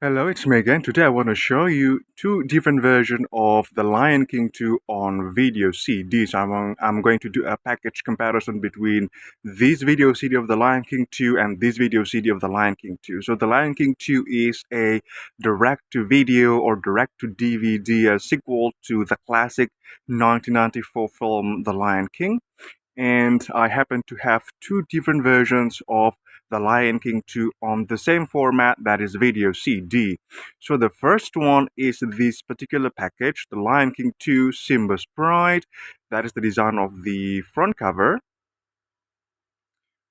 Hello, it's me again. Today I want to show you two different versions of The Lion King 2 on video CDs. I'm going to do a package comparison between this video CD of The Lion King 2 and this video CD of The Lion King 2. So The Lion King 2 is a direct-to-video or direct-to-DVD sequel to the classic 1994 film The Lion King. And I happen to have two different versions of The Lion King 2 on the same format, that is video CD. So the first one is this particular package, The Lion King 2 Simba's Pride. That is the design of the front cover.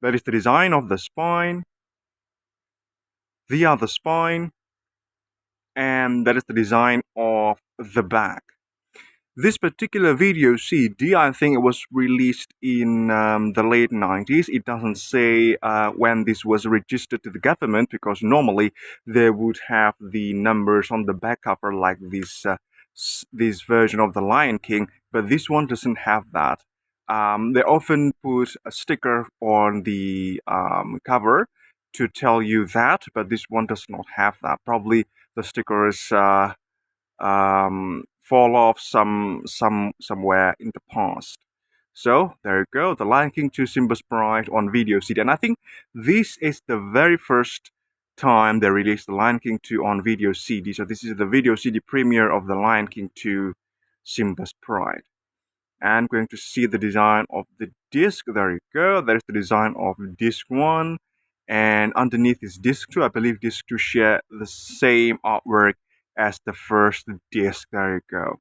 That is the design of the spine, the other spine, and that is the design of the back. This particular video CD, I think it was released in the late 90s. It doesn't say when this was registered to the government, because normally they would have the numbers on the back cover like this version of The Lion King, but this one doesn't have that. They often put a sticker on the cover to tell you that, but this one does not have that. Probably the sticker is fall off somewhere in the past. So there you go, The Lion King 2 Simba's Pride on video CD. And I think this is the very first time they released The Lion King 2 on video CD. So this is the video CD premiere of The Lion King 2 Simba's Pride. And going to see the design of the disc. There you go. There's the design of disc 1. And underneath is disc 2. I believe disc 2 share the same artwork as the first disc. There you go.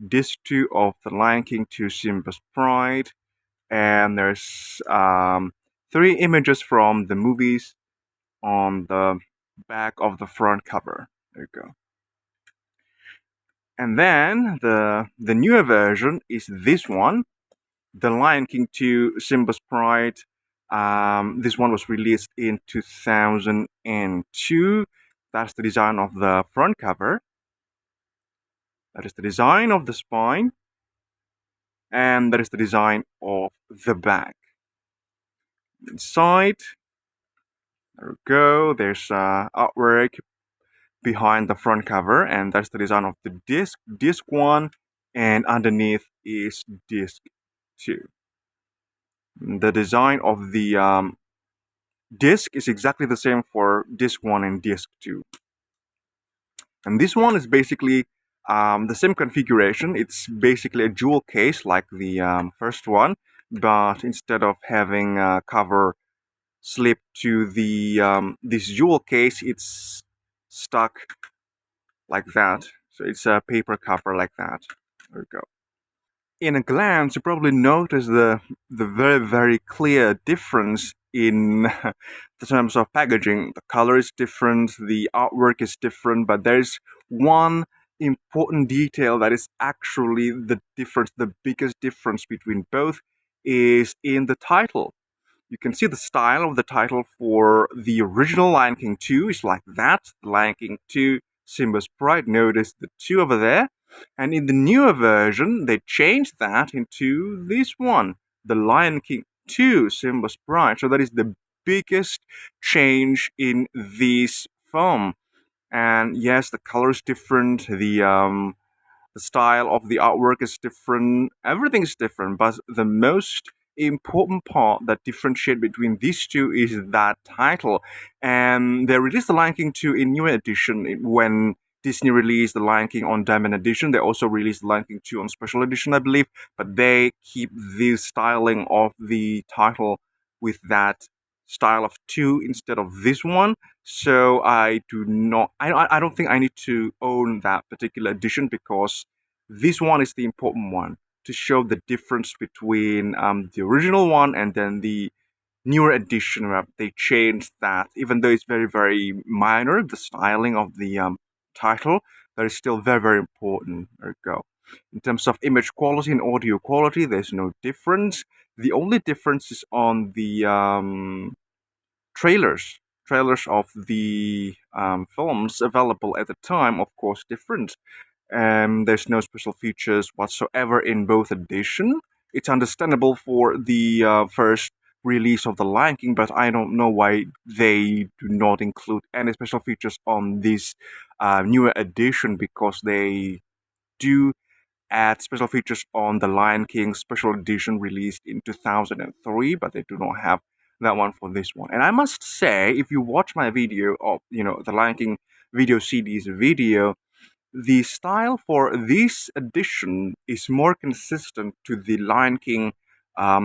Disc 2 of The Lion King 2 Simba's Pride. And there's 3 images from the movies on the back of the front cover. There you go. And then the newer version is this one, The Lion King 2 Simba's Pride. This one was released in 2002. That's the design of the front cover. That is the design of the spine. And that is the design of the back. Inside, there we go. There's artwork behind the front cover, and that's the design of the disc 1, and underneath is disc 2. The design of the disc is exactly the same for disc 1 and disc 2. And this one is basically the same configuration. It's basically a jewel case like the first one, but instead of having a cover slip to the this jewel case, it's stuck like that. So it's a paper cover like that. There we go. In a glance, you probably notice the very, very clear difference in the terms of packaging. The color is different, the artwork is different, but there's one important detail that is actually the difference, the biggest difference between both is in the title. You can see the style of the title for the original Lion King 2 is like that. The Lion King 2 Simba's Pride. Notice the 2 over there. And in the newer version, they changed that into this one, The Lion King 2 Simba's Pride. So that is the biggest change in this film. And yes, the color is different. The style of the artwork is different. Everything is different. But the most important part that differentiate between these two is that title. And they released The Lion King 2 in newer edition. When Disney released The Lion King on Diamond Edition, they also released The Lion King 2 on Special Edition, I believe, but they keep the styling of the title with that style of 2 instead of this one. So I don't think I need to own that particular edition, because this one is the important one to show the difference between the original one and then the newer edition, where they changed that. Even though it's very, very minor, the styling of the title, that is still very, very important. There you go. In terms of image quality and audio quality, there's no difference. The only difference is on the trailers of the films available at the time, of course, different. There's no special features whatsoever in both editions. It's understandable for the first release of The Lion King, but I don't know why they do not include any special features on this newer edition, because they do add special features on The Lion King special edition released in 2003, but they do not have that one for this one. And I must say, if you watch my video of, The Lion King video CDs video, the style for this edition is more consistent to the Lion King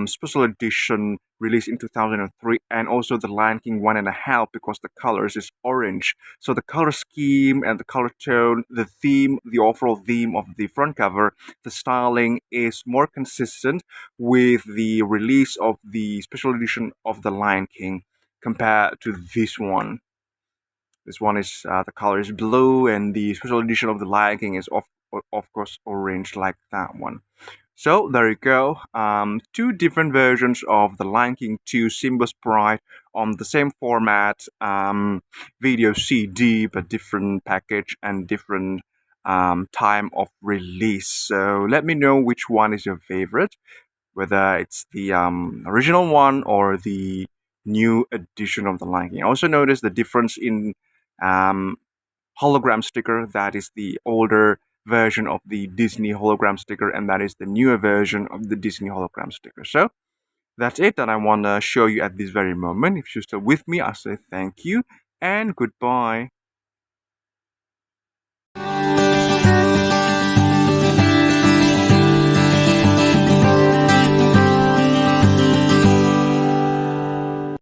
special edition released in 2003, and also the Lion King 1.5, because the colors is orange. So the color scheme and the color tone, the theme, the overall theme of the front cover, the styling is more consistent with the release of the special edition of the Lion King compared to this one. This one is the color is blue, and the special edition of the Lion King is of course orange, like that one. So there you go. Two different versions of the Lion King 2 Simba's Pride on the same format, video CD, but different package and different time of release. So let me know which one is your favorite, whether it's the original one or the new edition of the Lion King. Also notice the difference in um, hologram sticker. That is the older version of the Disney hologram sticker, and that is the newer version of the Disney hologram sticker. So that's it that I want to show you at this very moment. If you're still with me, I say thank you and goodbye.